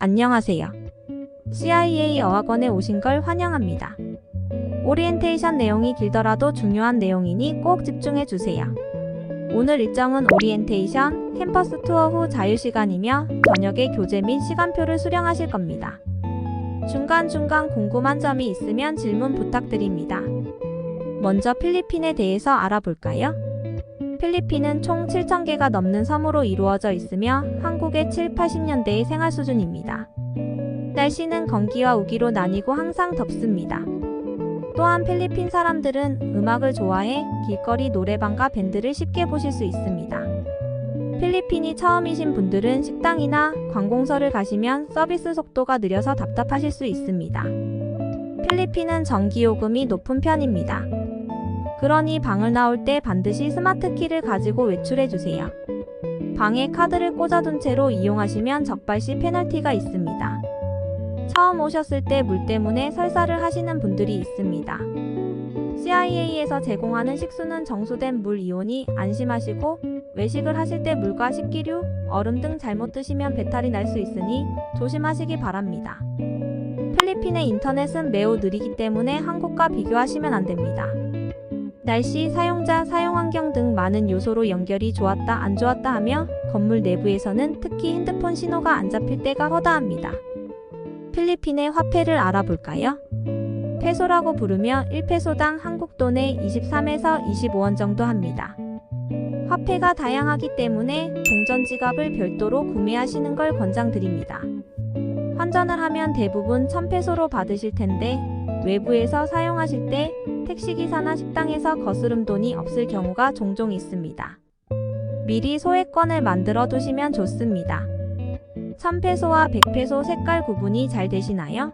안녕하세요. CIA 어학원에 오신 걸 환영합니다. 오리엔테이션 내용이 길더라도 중요한 내용이니 꼭 집중해 주세요. 오늘 일정은 오리엔테이션, 캠퍼스 투어 후 자유시간이며 저녁에 교재 및 시간표를 수령하실 겁니다. 중간중간 궁금한 점이 있으면 질문 부탁드립니다. 먼저 필리핀에 대해서 알아볼까요? 필리핀은 총 7,000개가 넘는 섬으로 이루어져 있으며 한국의 7, 80년대의 생활 수준입니다. 날씨는 건기와 우기로 나뉘고 항상 덥습니다. 또한 필리핀 사람들은 음악을 좋아해 길거리 노래방과 밴드를 쉽게 보실 수 있습니다. 필리핀이 처음이신 분들은 식당이나 관공서를 가시면 서비스 속도가 느려서 답답하실 수 있습니다. 필리핀은 전기요금이 높은 편입니다. 그러니 방을 나올 때 반드시 스마트 키를 가지고 외출해 주세요. 방에 카드를 꽂아둔 채로 이용하시면 적발 시 페널티가 있습니다. 처음 오셨을 때 물 때문에 설사를 하시는 분들이 있습니다. CIA에서 제공하는 식수는 정수된 물 이오니 안심하시고 외식을 하실 때 물과 식기류, 얼음 등 잘못 드시면 배탈이 날 수 있으니 조심하시기 바랍니다. 필리핀의 인터넷은 매우 느리기 때문에 한국과 비교하시면 안 됩니다. 날씨, 사용자, 사용환경 등 많은 요소로 연결이 좋았다 안 좋았다 하며 건물 내부에서는 특히 핸드폰 신호가 안 잡힐 때가 허다합니다. 필리핀의 화폐를 알아볼까요? 페소라고 부르며 1페소당 한국 돈의 23에서 25원 정도 합니다. 화폐가 다양하기 때문에 동전 지갑을 별도로 구매하시는 걸 권장드립니다. 환전을 하면 대부분 1000페소로 받으실 텐데 외부에서 사용하실 때 택시기사나 식당에서 거스름 돈이 없을 경우가 종종 있습니다. 미리 소액권을 만들어 두시면 좋습니다. 1000페소와 100페소 색깔 구분이 잘 되시나요?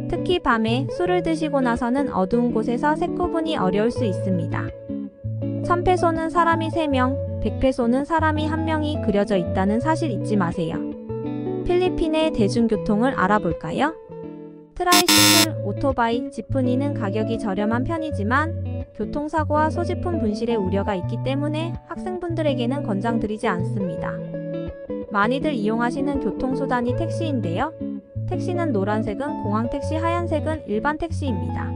특히 밤에 술을 드시고 나서는 어두운 곳에서 색 구분이 어려울 수 있습니다. 1000페소는 사람이 3명, 100페소는 사람이 1명이 그려져 있다는 사실 잊지 마세요. 필리핀의 대중교통을 알아볼까요? 트라이시클, 오토바이, 지프니는 가격이 저렴한 편이지만 교통사고와 소지품 분실의 우려가 있기 때문에 학생분들에게는 권장드리지 않습니다. 많이들 이용하시는 교통수단이 택시인데요. 택시는 노란색은 공항택시, 하얀색은 일반 택시입니다.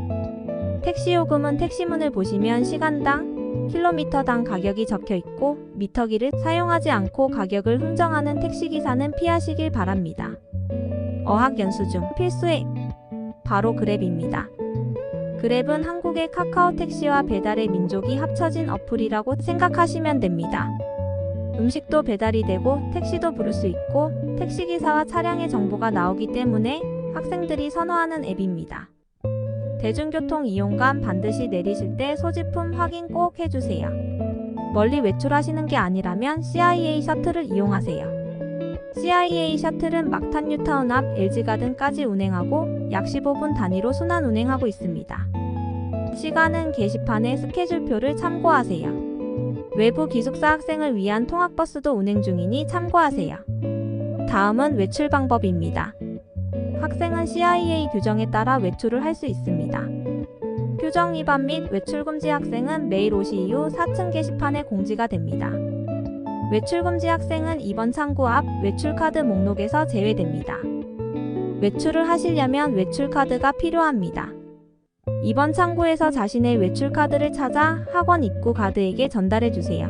택시요금은 택시문을 보시면 시간당, 킬로미터당 가격이 적혀 있고 미터기를 사용하지 않고 가격을 흥정하는 택시기사는 피하시길 바랍니다. 어학연수 중 필수의 바로 그랩입니다. 그랩은 한국의 카카오 택시와 배달의 민족이 합쳐진 어플이라고 생각하시면 됩니다. 음식도 배달이 되고 택시도 부를 수 있고 택시기사와 차량의 정보가 나오기 때문에 학생들이 선호하는 앱입니다. 대중교통 이용감 반드시 내리실 때 소지품 확인 꼭 해주세요. 멀리 외출하시는 게 아니라면 CIA 셔틀을 이용하세요. CIA 셔틀은 막탄 뉴타운 앞 LG가든까지 운행하고 약 15분 단위로 순환 운행하고 있습니다. 시간은 게시판의 스케줄표를 참고하세요. 외부 기숙사 학생을 위한 통학버스도 운행 중이니 참고하세요. 다음은 외출 방법입니다. 학생은 CIA 규정에 따라 외출을 할 수 있습니다. 규정 위반 및 외출 금지 학생은 매일 5시 이후 4층 게시판에 공지가 됩니다. 외출 금지 학생은 이번 창구 앞 외출카드 목록에서 제외됩니다. 외출을 하시려면 외출카드가 필요합니다. 이번 창구에서 자신의 외출카드를 찾아 학원 입구 가드에게 전달해주세요.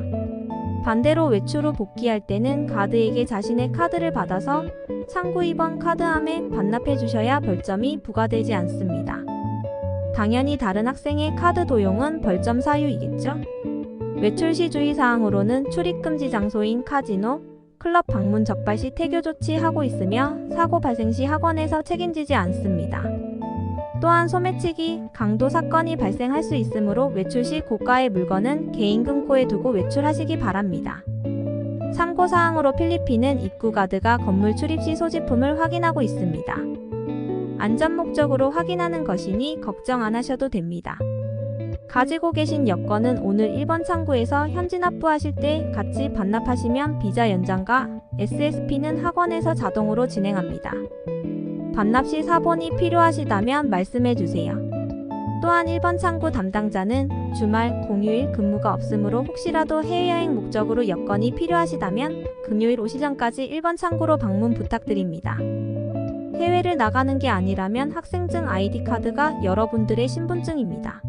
반대로 외출 후 복귀할 때는 가드에게 자신의 카드를 받아서 창구 2번 카드함에 반납해주셔야 벌점이 부과되지 않습니다. 당연히 다른 학생의 카드 도용은 벌점 사유이겠죠? 외출 시 주의사항으로는 출입금지 장소인 카지노, 클럽 방문 적발 시 태교 조치하고 있으며 사고 발생 시 학원에서 책임지지 않습니다. 또한 소매치기, 강도 사건이 발생할 수 있으므로 외출 시 고가의 물건은 개인 금고에 두고 외출하시기 바랍니다. 참고사항으로 필리핀은 입구 가드가 건물 출입 시 소지품을 확인하고 있습니다. 안전 목적으로 확인하는 것이니 걱정 안 하셔도 됩니다. 가지고 계신 여권은 오늘 1번 창구에서 현지 납부하실 때 같이 반납하시면 비자 연장과 SSP는 학원에서 자동으로 진행합니다. 반납 시 사본이 필요하시다면 말씀해 주세요. 또한 1번 창구 담당자는 주말, 공휴일 근무가 없으므로 혹시라도 해외여행 목적으로 여권이 필요하시다면 금요일 오시 전까지 1번 창구로 방문 부탁드립니다. 해외를 나가는 게 아니라면 학생증 ID카드가 여러분들의 신분증입니다.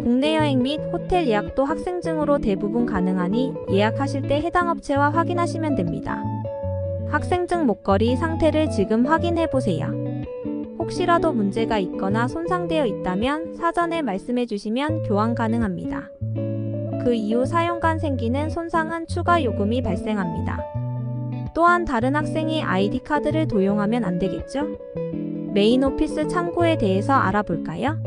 국내 여행 및 호텔 예약도 학생증으로 대부분 가능하니 예약하실 때 해당 업체와 확인하시면 됩니다. 학생증 목걸이 상태를 지금 확인해 보세요. 혹시라도 문제가 있거나 손상되어 있다면 사전에 말씀해 주시면 교환 가능합니다. 그 이후 사용간 생기는 손상은 추가 요금이 발생합니다. 또한 다른 학생이 ID카드를 도용하면 안 되겠죠? 메인 오피스 창구에 대해서 알아볼까요?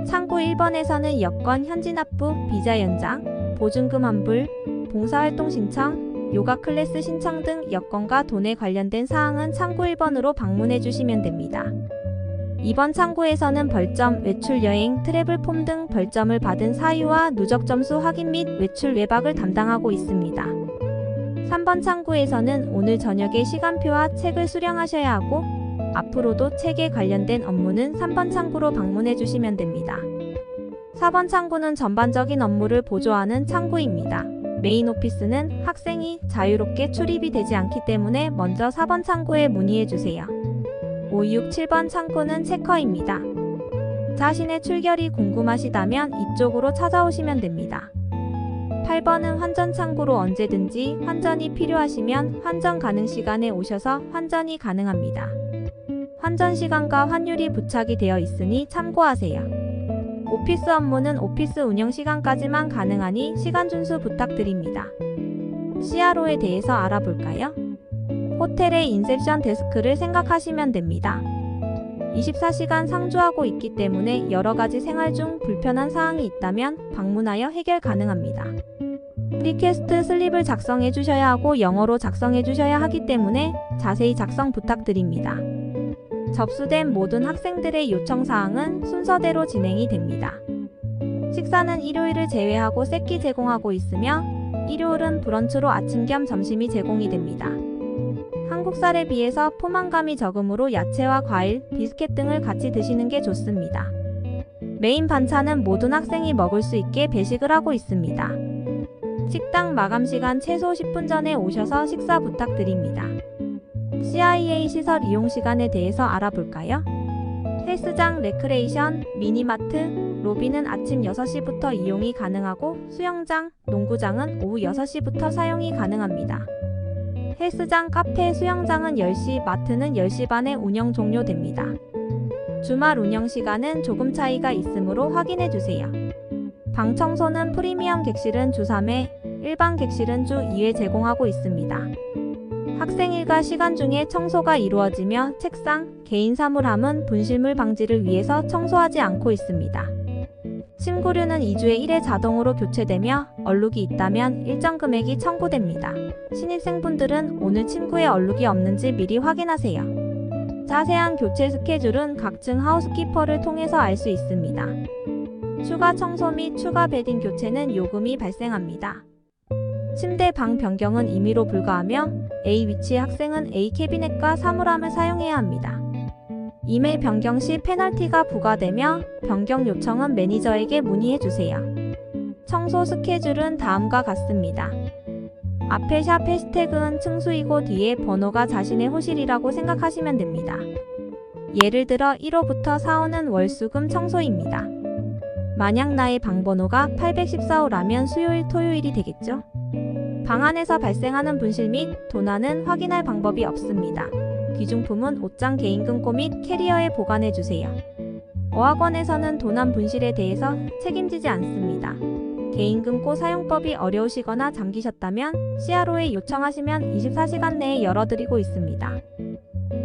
창구 1번에서는 여권 현지 납부, 비자 연장, 보증금 환불, 봉사활동 신청, 요가 클래스 신청 등 여권과 돈에 관련된 사항은 창구 1번으로 방문해 주시면 됩니다. 2번 창구에서는 벌점, 외출 여행, 트래블 폼 등 벌점을 받은 사유와 누적 점수 확인 및 외출 외박을 담당하고 있습니다. 3번 창구에서는 오늘 저녁에 시간표와 책을 수령하셔야 하고 앞으로도 책에 관련된 업무는 3번 창구로 방문해 주시면 됩니다. 4번 창구는 전반적인 업무를 보조하는 창구입니다. 메인 오피스는 학생이 자유롭게 출입이 되지 않기 때문에 먼저 4번 창구에 문의해 주세요. 5, 6, 7번 창구는 체커입니다. 자신의 출결이 궁금하시다면 이쪽으로 찾아오시면 됩니다. 8번은 환전 창구로 언제든지 환전이 필요하시면 환전 가능 시간에 오셔서 환전이 가능합니다. 환전 시간과 환율이 부착이 되어 있으니 참고하세요. 오피스 업무는 오피스 운영 시간까지만 가능하니 시간 준수 부탁드립니다. CRO에 대해서 알아볼까요? 호텔의 인셉션 데스크를 생각하시면 됩니다. 24시간 상주하고 있기 때문에 여러가지 생활 중 불편한 사항이 있다면 방문하여 해결 가능합니다. 리퀘스트 슬립을 작성해 주셔야 하고 영어로 작성해 주셔야 하기 때문에 자세히 작성 부탁드립니다. 접수된 모든 학생들의 요청사항은 순서대로 진행이 됩니다. 식사는 일요일을 제외하고 세끼 제공하고 있으며 일요일은 브런치로 아침 겸 점심이 제공이 됩니다. 한국살에 비해서 포만감이 적으므로 야채와 과일, 비스켓 등을 같이 드시는 게 좋습니다. 메인 반찬은 모든 학생이 먹을 수 있게 배식을 하고 있습니다. 식당 마감 시간 최소 10분 전에 오셔서 식사 부탁드립니다. CIA 시설 이용 시간에 대해서 알아볼까요? 헬스장, 레크레이션, 미니마트, 로비는 아침 6시부터 이용이 가능하고 수영장, 농구장은 오후 6시부터 사용이 가능합니다. 헬스장, 카페, 수영장은 10시, 마트는 10시 반에 운영 종료됩니다. 주말 운영 시간은 조금 차이가 있으므로 확인해 주세요. 방 청소는 프리미엄 객실은 주 3회, 일반 객실은 주 2회 제공하고 있습니다. 학생 일과 시간 중에 청소가 이루어지며 책상, 개인 사물함은 분실물 방지를 위해서 청소하지 않고 있습니다. 침구류는 2주에 1회 자동으로 교체되며 얼룩이 있다면 일정 금액이 청구됩니다. 신입생분들은 오늘 침구에 얼룩이 없는지 미리 확인하세요. 자세한 교체 스케줄은 각층 하우스키퍼를 통해서 알 수 있습니다. 추가 청소 및 추가 베딩 교체는 요금이 발생합니다. 침대 방 변경은 임의로 불가하며 A 위치의 학생은 A 캐비넷과 사물함을 사용해야 합니다. 임의 변경 시 페널티가 부과되며 변경 요청은 매니저에게 문의해 주세요. 청소 스케줄은 다음과 같습니다. 앞에 샵 해시태그는 층수이고 뒤에 번호가 자신의 호실이라고 생각하시면 됩니다. 예를 들어 1호부터 4호는 월수금 청소입니다. 만약 나의 방번호가 814호라면 수요일 토요일이 되겠죠? 방 안에서 발생하는 분실 및 도난은 확인할 방법이 없습니다. 귀중품은 옷장 개인금고 및 캐리어에 보관해주세요. 어학원에서는 도난 분실에 대해서 책임지지 않습니다. 개인금고 사용법이 어려우시거나 잠기셨다면 CRO에 요청하시면 24시간 내에 열어드리고 있습니다.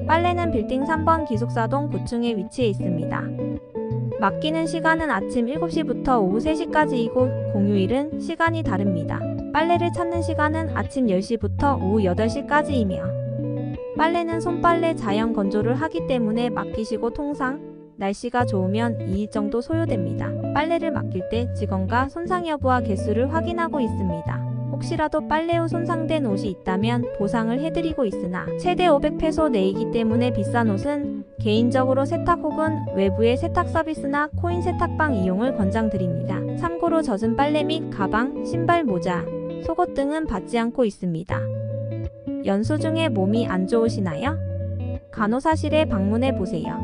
빨래는 빌딩 3번 기숙사동 9층에 위치해 있습니다. 맡기는 시간은 아침 7시부터 오후 3시까지이고 공휴일은 시간이 다릅니다. 빨래를 찾는 시간은 아침 10시부터 오후 8시까지이며 빨래는 손빨래 자연 건조를 하기 때문에 맡기시고 통상 날씨가 좋으면 2일 정도 소요됩니다. 빨래를 맡길 때 직원과 손상 여부와 개수를 확인하고 있습니다. 혹시라도 빨래 후 손상된 옷이 있다면 보상을 해드리고 있으나 최대 500페소 내이기 때문에 비싼 옷은 개인적으로 세탁 혹은 외부의 세탁 서비스나 코인 세탁방 이용을 권장드립니다. 참고로 젖은 빨래 및 가방, 신발, 모자, 속옷 등은 받지 않고 있습니다. 연수 중에 몸이 안 좋으시나요? 간호사실에 방문해 보세요.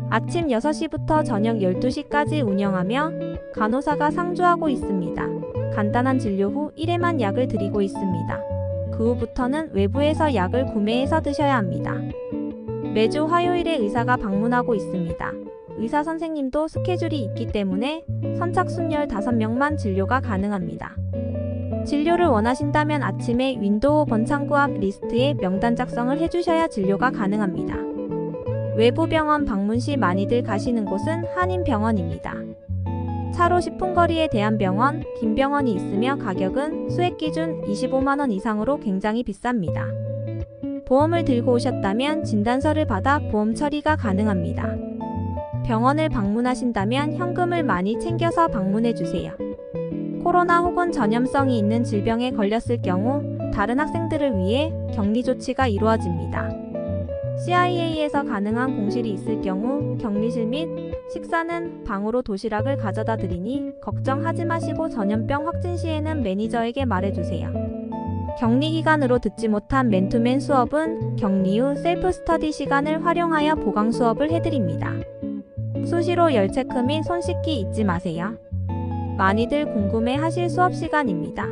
아침 6시부터 저녁 12시까지 운영하며 간호사가 상주하고 있습니다. 간단한 진료 후 1회만 약을 드리고 있습니다. 그 후부터는 외부에서 약을 구매해서 드셔야 합니다. 매주 화요일에 의사가 방문하고 있습니다. 의사 선생님도 스케줄이 있기 때문에 선착순 15명만 진료가 가능합니다. 진료를 원하신다면 아침에 윈도우 번창구 앞 리스트에 명단 작성을 해주셔야 진료가 가능합니다. 외부 병원 방문 시 많이들 가시는 곳은 한인병원입니다. 차로 10분 거리에 대한병원, 김병원이 있으며 가격은 수액 기준 25만원 이상으로 굉장히 비쌉니다. 보험을 들고 오셨다면 진단서를 받아 보험 처리가 가능합니다. 병원을 방문하신다면 현금을 많이 챙겨서 방문해주세요. 코로나 혹은 전염성이 있는 질병에 걸렸을 경우 다른 학생들을 위해 격리 조치가 이루어집니다. CIA에서 가능한 공실이 있을 경우 격리실 및 식사는 방으로 도시락을 가져다 드리니 걱정하지 마시고 전염병 확진 시에는 매니저에게 말해주세요. 격리 기간으로 듣지 못한 맨투맨 수업은 격리 후 셀프 스터디 시간을 활용하여 보강 수업을 해드립니다. 수시로 열 체크 및 손 씻기 잊지 마세요. 많이들 궁금해 하실 수업 시간입니다.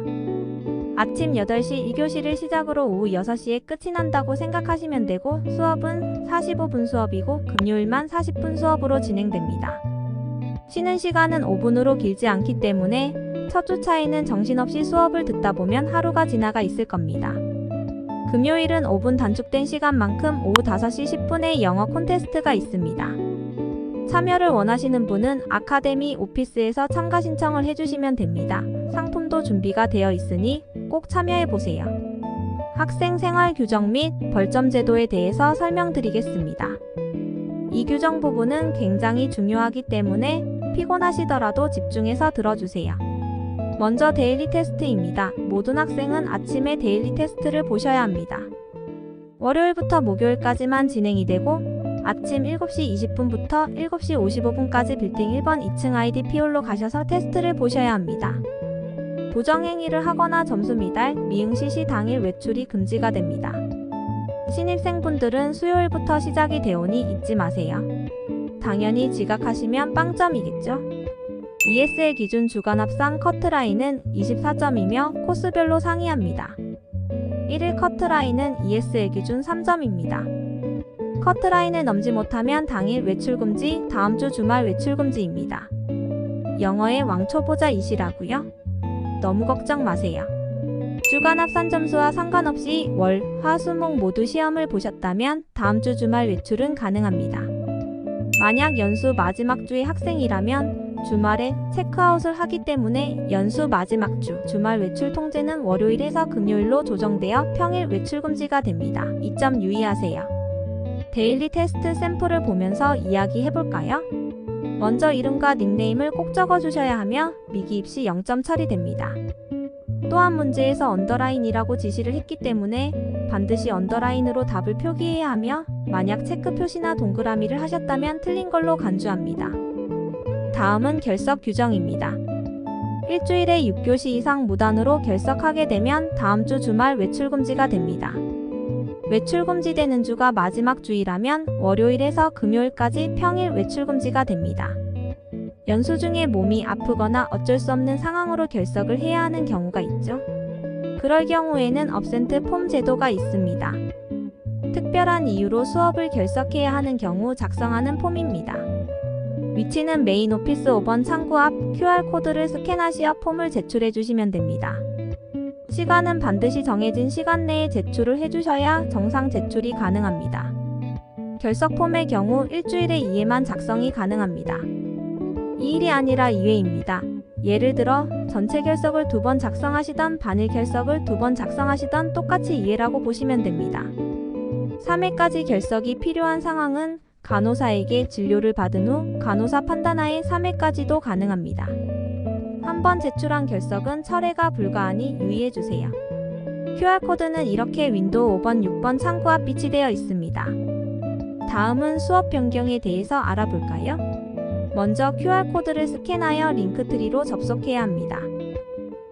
아침 8시 1교시를 시작으로 오후 6시에 끝이 난다고 생각하시면 되고 수업은 45분 수업이고 금요일만 40분 수업으로 진행됩니다. 쉬는 시간은 5분으로 길지 않기 때문에 첫 주차에는 정신없이 수업을 듣다 보면 하루가 지나가 있을 겁니다. 금요일은 5분 단축된 시간만큼 오후 5시 10분에 영어 콘테스트가 있습니다. 참여를 원하시는 분은 아카데미 오피스에서 참가 신청을 해주시면 됩니다. 상품도 준비가 되어 있으니 꼭 참여해보세요. 학생 생활 규정 및 벌점 제도에 대해서 설명드리겠습니다. 이 규정 부분은 굉장히 중요하기 때문에 피곤하시더라도 집중해서 들어주세요. 먼저 데일리 테스트입니다. 모든 학생은 아침에 데일리 테스트를 보셔야 합니다. 월요일부터 목요일까지만 진행이 되고 아침 7시 20분부터 7시 55분까지 빌딩 1번 2층 IDP홀로 가셔서 테스트를 보셔야 합니다. 부정행위를 하거나 점수 미달, 미응시 시 당일 외출이 금지가 됩니다. 신입생분들은 수요일부터 시작이 되오니 잊지 마세요. 당연히 지각하시면 빵점이겠죠? ES의 기준 주간 합산 커트라인은 24점이며 코스별로 상이합니다. 1일 커트라인은 ES의 기준 3점입니다. 커트라인을 넘지 못하면 당일 외출금지, 다음 주 주말 외출금지입니다. 영어의 왕초보자이시라고요? 너무 걱정 마세요. 주간 합산 점수와 상관없이 월, 화, 수, 목 모두 시험을 보셨다면 다음 주 주말 외출은 가능합니다. 만약 연수 마지막 주의 학생이라면 주말에 체크아웃을 하기 때문에 연수 마지막 주, 주말 외출 통제는 월요일에서 금요일로 조정되어 평일 외출금지가 됩니다. 이 점 유의하세요. 데일리 테스트 샘플을 보면서 이야기해볼까요? 먼저 이름과 닉네임을 꼭 적어주셔야 하며 미기입 시 0점 처리됩니다. 또한 문제에서 언더라인이라고 지시를 했기 때문에 반드시 언더라인으로 답을 표기해야 하며 만약 체크 표시나 동그라미를 하셨다면 틀린 걸로 간주합니다. 다음은 결석 규정입니다. 일주일에 6교시 이상 무단으로 결석하게 되면 다음 주 주말 외출금지가 됩니다. 외출금지되는 주가 마지막 주이라면 월요일에서 금요일까지 평일 외출금지가 됩니다. 연수 중에 몸이 아프거나 어쩔 수 없는 상황으로 결석을 해야 하는 경우가 있죠. 그럴 경우에는 업센트 폼 제도가 있습니다. 특별한 이유로 수업을 결석해야 하는 경우 작성하는 폼입니다. 위치는 메인 오피스 5번 창구 앞 QR코드를 스캔하시어 폼을 제출해 주시면 됩니다. 시간은 반드시 정해진 시간 내에 제출을 해주셔야 정상 제출이 가능합니다. 결석 폼의 경우 일주일에 2회만 작성이 가능합니다. 2일이 아니라 2회입니다. 예를 들어 전체 결석을 2번 작성하시던 반일 결석을 2번 작성하시던 똑같이 2회라고 보시면 됩니다. 3회까지 결석이 필요한 상황은 간호사에게 진료를 받은 후 간호사 판단하에 3회까지도 가능합니다. 한 한번 제출한 결석은 철회가 불가하니 유의해주세요. QR코드는 이렇게 윈도우 5번, 6번 창구 앞 비치되어 있습니다. 다음은 수업 변경에 대해서 알아볼까요? 먼저 QR코드를 스캔하여 링크트리로 접속해야 합니다.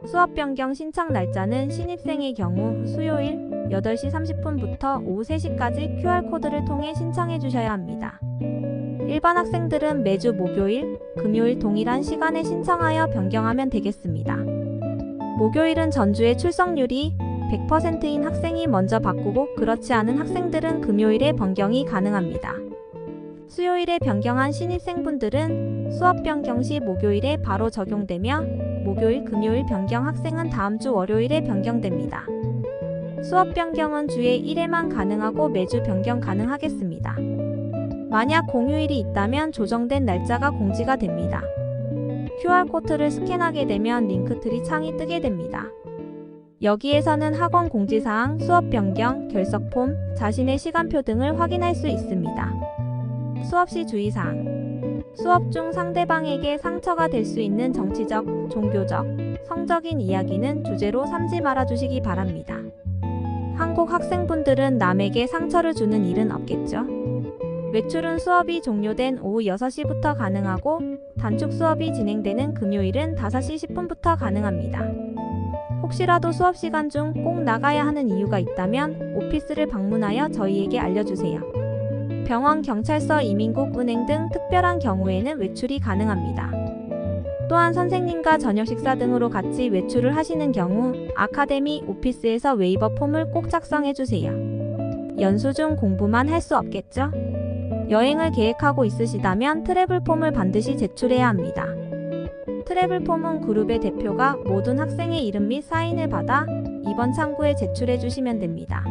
수업 변경 신청 날짜는 신입생의 경우 수요일 8시 30분부터 오후 3시까지 QR코드를 통해 신청해 주셔야 합니다. 일반 학생들은 매주 목요일, 금요일 동일한 시간에 신청하여 변경하면 되겠습니다. 목요일은 전주의 출석률이 100%인 학생이 먼저 바꾸고 그렇지 않은 학생들은 금요일에 변경이 가능합니다. 수요일에 변경한 신입생분들은 수업 변경 시 목요일에 바로 적용되며 목요일, 금요일 변경 학생은 다음 주 월요일에 변경됩니다. 수업 변경은 주에 1회만 가능하고 매주 변경 가능하겠습니다. 만약 공휴일이 있다면 조정된 날짜가 공지가 됩니다. QR코드를 스캔하게 되면 링크트리 창이 뜨게 됩니다. 여기에서는 학원 공지사항, 수업 변경, 결석 폼, 자신의 시간표 등을 확인할 수 있습니다. 수업 시 주의사항. 수업 중 상대방에게 상처가 될 수 있는 정치적, 종교적, 성적인 이야기는 주제로 삼지 말아주시기 바랍니다. 한국 학생분들은 남에게 상처를 주는 일은 없겠죠? 외출은 수업이 종료된 오후 6시부터 가능하고 단축 수업이 진행되는 금요일은 5시 10분부터 가능합니다. 혹시라도 수업 시간 중 꼭 나가야 하는 이유가 있다면 오피스를 방문하여 저희에게 알려주세요. 병원, 경찰서, 이민국, 은행 등 특별한 경우에는 외출이 가능합니다. 또한 선생님과 저녁 식사 등으로 같이 외출을 하시는 경우 아카데미 오피스에서 웨이버 폼을 꼭 작성해주세요. 연수 중 공부만 할 수 없겠죠? 여행을 계획하고 있으시다면 트래블 폼을 반드시 제출해야 합니다. 트래블 폼은 그룹의 대표가 모든 학생의 이름 및 사인을 받아 이번 창구에 제출해 주시면 됩니다.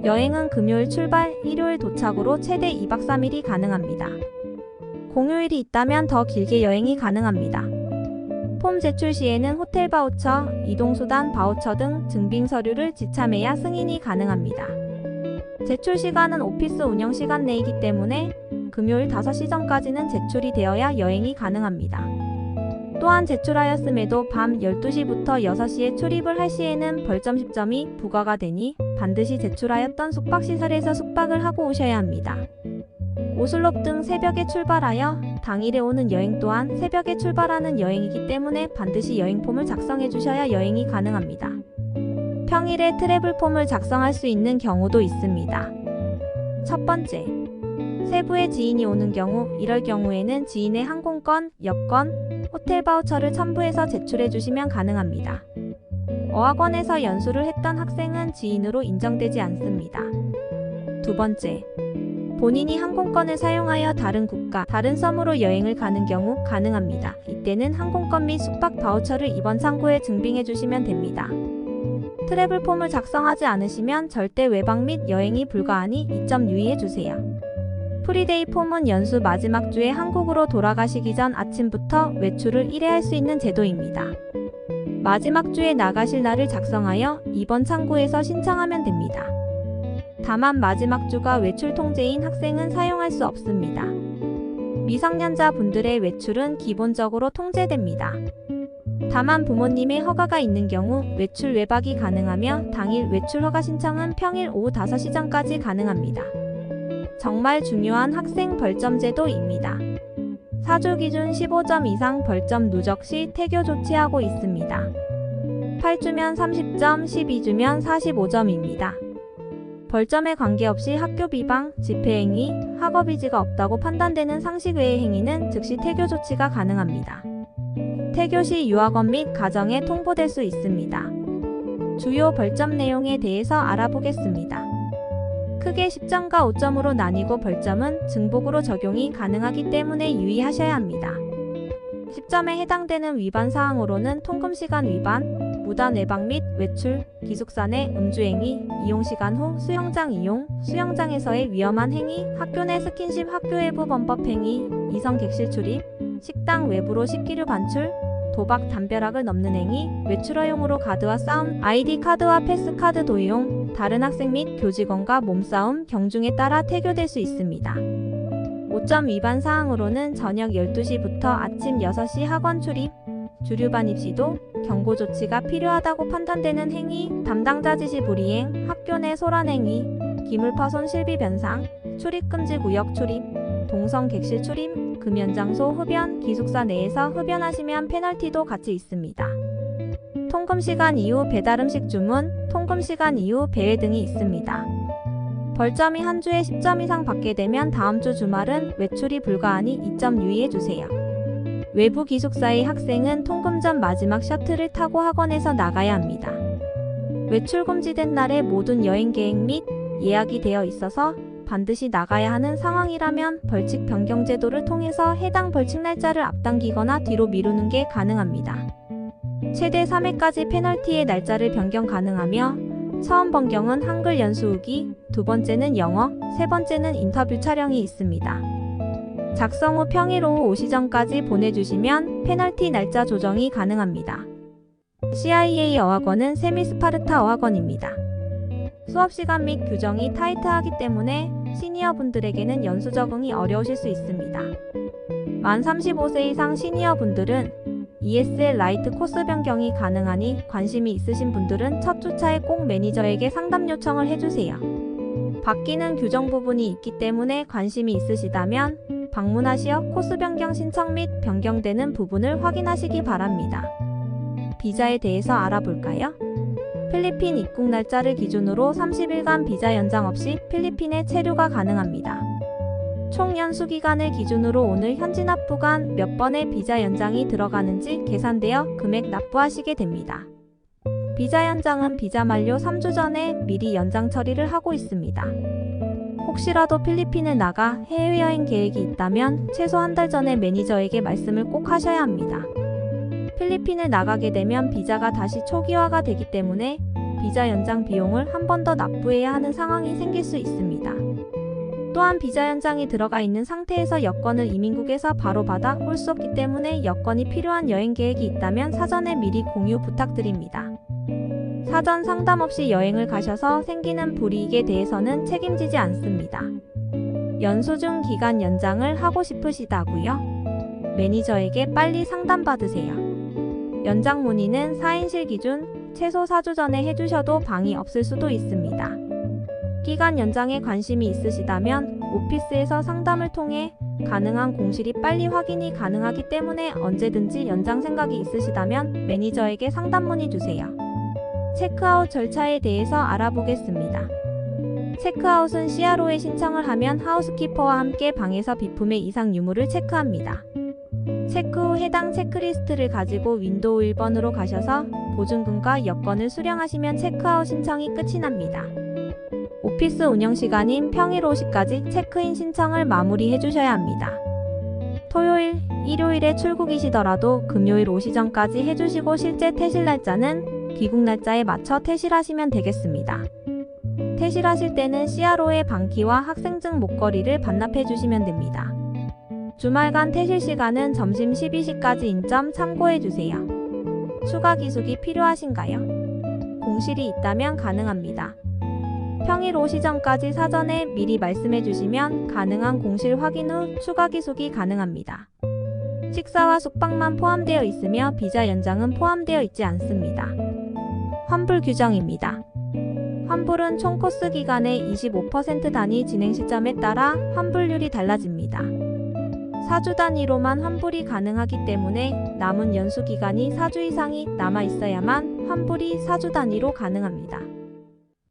여행은 금요일 출발, 일요일 도착으로 최대 2박 3일이 가능합니다. 공휴일이 있다면 더 길게 여행이 가능합니다. 폼 제출 시에는 호텔 바우처, 이동수단 바우처 등 증빙 서류를 지참해야 승인이 가능합니다. 제출 시간은 오피스 운영 시간 내이기 때문에 금요일 5시 전까지는 제출이 되어야 여행이 가능합니다. 또한 제출하였음에도 밤 12시부터 6시에 출입을 할 시에는 벌점 10점이 부과가 되니 반드시 제출하였던 숙박시설에서 숙박을 하고 오셔야 합니다. 오슬롭 등 새벽에 출발하여 당일에 오는 여행 또한 새벽에 출발하는 여행이기 때문에 반드시 여행 폼을 작성해 주셔야 여행이 가능합니다. 평일에 트래블 폼을 작성할 수 있는 경우도 있습니다. 첫 번째, 세부의 지인이 오는 경우, 이럴 경우에는 지인의 항공권, 여권, 호텔 바우처를 첨부해서 제출해 주시면 가능합니다. 어학원에서 연수를 했던 학생은 지인으로 인정되지 않습니다. 두 번째, 본인이 항공권을 사용하여 다른 국가, 다른 섬으로 여행을 가는 경우 가능합니다. 이때는 항공권 및 숙박 바우처를 이번 창구에 증빙해 주시면 됩니다. 트래블 폼을 작성하지 않으시면 절대 외박 및 여행이 불가하니 이 점 유의해 주세요. 프리데이 폼은 연수 마지막 주에 한국으로 돌아가시기 전 아침부터 외출을 1회 할 수 있는 제도입니다. 마지막 주에 나가실 날을 작성하여 이번 창구에서 신청하면 됩니다. 다만 마지막 주가 외출 통제인 학생은 사용할 수 없습니다. 미성년자 분들의 외출은 기본적으로 통제됩니다. 다만 부모님의 허가가 있는 경우 외출 외박이 가능하며 당일 외출 허가 신청은 평일 오후 5시 전까지 가능합니다. 정말 중요한 학생 벌점 제도입니다. 4주 기준 15점 이상 벌점 누적 시 태교 조치하고 있습니다. 8주면 30점, 12주면 45점입니다. 벌점에 관계없이 학교 비방, 집회행위, 학업의지가 없다고 판단되는 상식 외의 행위는 즉시 태교 조치가 가능합니다. 태교 시 유학원 및 가정에 통보될 수 있습니다. 주요 벌점 내용에 대해서 알아보겠습니다. 크게 10점과 5점으로 나뉘고 벌점은 증복으로 적용이 가능하기 때문에 유의하셔야 합니다. 10점에 해당되는 위반 사항으로는 통금시간 위반, 무단 외박 및 외출, 기숙사 내 음주행위, 이용시간 후 수영장 이용, 수영장에서의 위험한 행위, 학교 내 스킨십 학교 외부 범법행위, 이성 객실 출입, 식당 외부로 식기류 반출, 도박 담벼락을 넘는 행위, 외출 허용으로 가드와 싸움, 아이디 카드와 패스카드 도용, 다른 학생 및 교직원과 몸싸움, 경중에 따라 태교될 수 있습니다. 5점 위반 사항으로는 저녁 12시부터 아침 6시 학원 출입, 주류반 입시도 경고 조치가 필요하다고 판단되는 행위, 담당자 지시 불이행, 학교 내 소란 행위, 기물파손 실비 변상, 출입금지 구역 출입, 동성 객실 출입, 금연장소 흡연, 기숙사 내에서 흡연하시면 페널티도 같이 있습니다. 통금시간 이후 배달음식 주문, 통금시간 이후 배회 등이 있습니다. 벌점이 한 주에 10점 이상 받게 되면 다음 주 주말은 외출이 불가하니 2점 유의해주세요. 외부 기숙사의 학생은 통금 전 마지막 셔틀을 타고 학원에서 나가야 합니다. 외출 금지된 날에 모든 여행 계획 및 예약이 되어 있어서 반드시 나가야 하는 상황이라면 벌칙 변경 제도를 통해서 해당 벌칙 날짜를 앞당기거나 뒤로 미루는 게 가능합니다. 최대 3회까지 페널티의 날짜를 변경 가능하며 처음 변경은 한글 연수 후기, 두 번째는 영어, 세 번째는 인터뷰 촬영이 있습니다. 작성 후 평일 오후 5시 전까지 보내주시면 페널티 날짜 조정이 가능합니다. CIA 어학원은 세미스파르타 어학원입니다. 수업시간 및 규정이 타이트하기 때문에 시니어 분들에게는 연수 적응이 어려우실 수 있습니다. 만 35세 이상 시니어 분들은 ESL 라이트 코스 변경이 가능하니 관심이 있으신 분들은 첫 주차에 꼭 매니저에게 상담 요청을 해주세요. 바뀌는 규정 부분이 있기 때문에 관심이 있으시다면 방문하시어 코스 변경 신청 및 변경되는 부분을 확인하시기 바랍니다. 비자에 대해서 알아볼까요? 필리핀 입국 날짜를 기준으로 30일간 비자 연장 없이 필리핀에 체류가 가능합니다. 총 연수 기간을 기준으로 오늘 현지 납부간 몇 번의 비자 연장이 들어가는지 계산되어 금액 납부하시게 됩니다. 비자 연장은 비자 만료 3주 전에 미리 연장 처리를 하고 있습니다. 혹시라도 필리핀을 나가 해외여행 계획이 있다면 최소 한 달 전에 매니저에게 말씀을 꼭 하셔야 합니다. 필리핀을 나가게 되면 비자가 다시 초기화가 되기 때문에 비자 연장 비용을 한 번 더 납부해야 하는 상황이 생길 수 있습니다. 또한 비자 연장이 들어가 있는 상태에서 여권을 이민국에서 바로 받아 올 수 없기 때문에 여권이 필요한 여행 계획이 있다면 사전에 미리 공유 부탁드립니다. 사전 상담 없이 여행을 가셔서 생기는 불이익에 대해서는 책임지지 않습니다. 연수 중 기간 연장을 하고 싶으시다고요? 매니저에게 빨리 상담받으세요. 연장 문의는 4인실 기준 최소 4주 전에 해주셔도 방이 없을 수도 있습니다. 기간 연장에 관심이 있으시다면 오피스에서 상담을 통해 가능한 공실이 빨리 확인이 가능하기 때문에 언제든지 연장 생각이 있으시다면 매니저에게 상담 문의 주세요. 체크아웃 절차에 대해서 알아보겠습니다. 체크아웃은 CRO에 신청을 하면 하우스키퍼와 함께 방에서 비품의 이상 유무를 체크합니다. 체크 후 해당 체크리스트를 가지고 윈도우 1번으로 가셔서 보증금과 여권을 수령하시면 체크아웃 신청이 끝이 납니다. 오피스 운영시간인 평일 5시까지 체크인 신청을 마무리해 주셔야 합니다. 토요일, 일요일에 출국이시더라도 금요일 오시 전까지 해주시고 실제 퇴실 날짜는 귀국 날짜에 맞춰 퇴실하시면 되겠습니다. 퇴실하실 때는 CRO의 방키와 학생증 목걸이를 반납해 주시면 됩니다. 주말간 퇴실 시간은 점심 12시까지인 점 참고해 주세요. 추가 기숙이 필요하신가요? 공실이 있다면 가능합니다. 평일 오시 전까지 사전에 미리 말씀해 주시면 가능한 공실 확인 후 추가 기숙이 가능합니다. 식사와 숙박만 포함되어 있으며 비자 연장은 포함되어 있지 않습니다. 환불 규정입니다. 환불은 총 코스 기간의 25% 단위 진행 시점에 따라 환불률이 달라집니다. 4주 단위로만 환불이 가능하기 때문에 남은 연수 기간이 4주 이상이 남아 있어야만 환불이 4주 단위로 가능합니다.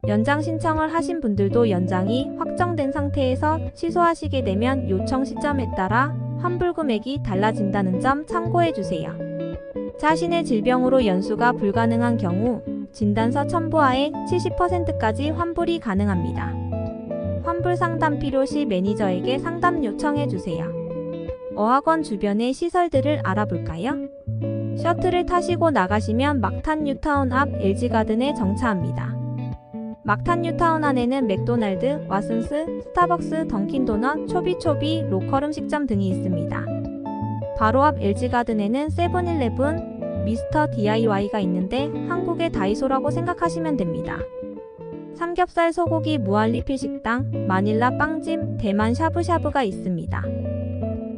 연장 신청을 하신 분들도 연장이 확정된 상태에서 취소하시게 되면 요청 시점에 따라 환불 금액이 달라진다는 점 참고해 주세요. 자신의 질병으로 연수가 불가능한 경우 진단서 첨부하에 70%까지 환불이 가능합니다. 환불 상담 필요 시 매니저에게 상담 요청해 주세요. 어학원 주변의 시설들을 알아볼까요? 셔틀을 타시고 나가시면 막탄 뉴타운 앞 LG가든에 정차합니다. 막탄 뉴타운 안에는 맥도날드, 왓슨스, 스타벅스, 던킨도넛, 초비초비, 로컬 음식점 등이 있습니다. 바로 앞 LG가든에는 세븐일레븐, 미스터 DIY가 있는데 한국의 다이소라고 생각하시면 됩니다. 삼겹살 소고기 무한 리필 식당, 마닐라 빵집, 대만 샤브샤브가 있습니다.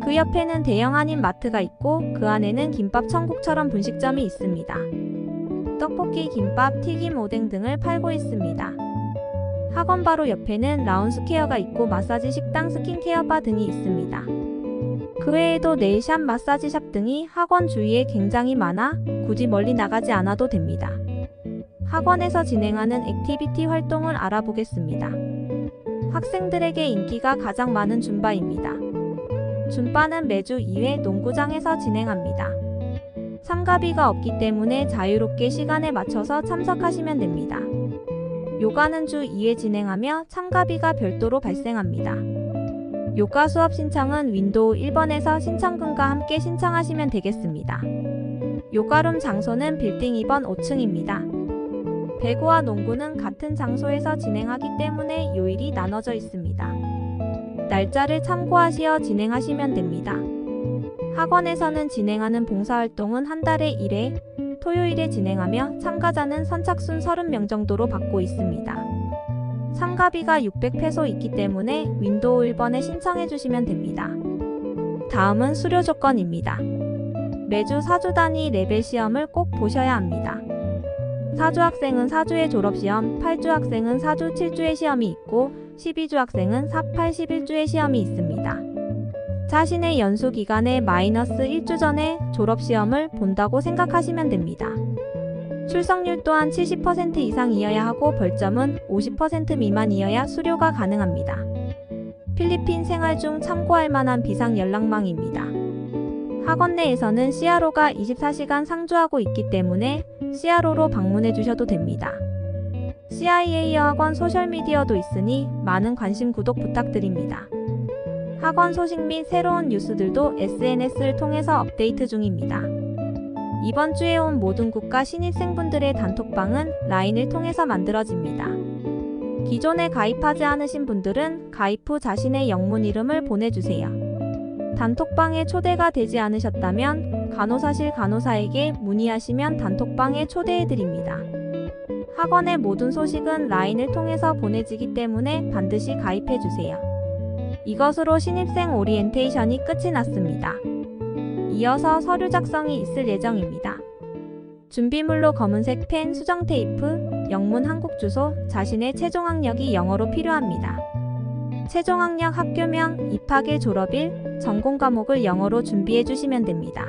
그 옆에는 대형 한인 마트가 있고 그 안에는 김밥 천국처럼 분식점이 있습니다. 떡볶이, 김밥, 튀김, 오뎅 등을 팔고 있습니다. 학원 바로 옆에는 라운스케어가 있고 마사지 식당, 스킨케어바 등이 있습니다. 그 외에도 네일샵, 마사지샵 등이 학원 주위에 굉장히 많아 굳이 멀리 나가지 않아도 됩니다. 학원에서 진행하는 액티비티 활동을 알아보겠습니다. 학생들에게 인기가 가장 많은 줌바입니다. 줌바는 매주 2회 농구장에서 진행합니다. 참가비가 없기 때문에 자유롭게 시간에 맞춰서 참석하시면 됩니다. 요가는 주 2회 진행하며 참가비가 별도로 발생합니다. 요가 수업 신청은 윈도우 1번에서 신청금과 함께 신청하시면 되겠습니다. 요가룸 장소는 빌딩 2번 5층입니다. 배구와 농구는 같은 장소에서 진행하기 때문에 요일이 나눠져 있습니다. 날짜를 참고하시어 진행하시면 됩니다. 학원에서는 진행하는 봉사활동은 한 달에 1회, 토요일에 진행하며 참가자는 선착순 30명 정도로 받고 있습니다. 참가비가 600페소 있기 때문에 윈도우 1번에 신청해 주시면 됩니다. 다음은 수료 조건입니다. 매주 4주 단위 레벨 시험을 꼭 보셔야 합니다. 4주 학생은 4주의 졸업시험, 8주 학생은 4주 7주의 시험이 있고 12주 학생은 4, 8, 11주의 시험이 있습니다. 자신의 연수 기간에 마이너스 1주 전에 졸업시험을 본다고 생각하시면 됩니다. 출석률 또한 70% 이상이어야 하고 벌점은 50% 미만이어야 수료가 가능합니다. 필리핀 생활 중 참고할 만한 비상 연락망입니다. 학원 내에서는 CRO가 24시간 상주하고 있기 때문에 CRO로 방문해 주셔도 됩니다. CIA 학원 소셜미디어도 있으니 많은 관심 구독 부탁드립니다. 학원 소식 및 새로운 뉴스들도 SNS를 통해서 업데이트 중입니다. 이번 주에 온 모든 국가 신입생분들의 단톡방은 라인을 통해서 만들어집니다. 기존에 가입하지 않으신 분들은 가입 후 자신의 영문 이름을 보내주세요. 단톡방에 초대가 되지 않으셨다면 간호사실 간호사에게 문의하시면 단톡방에 초대해드립니다. 학원의 모든 소식은 라인을 통해서 보내지기 때문에 반드시 가입해주세요. 이것으로 신입생 오리엔테이션이 끝이 났습니다. 이어서 서류 작성이 있을 예정입니다. 준비물로 검은색 펜, 수정 테이프, 영문 한국 주소, 자신의 최종 학력이 영어로 필요합니다. 최종 학력, 학교명, 입학일, 졸업일, 전공 과목을 영어로 준비해 주시면 됩니다.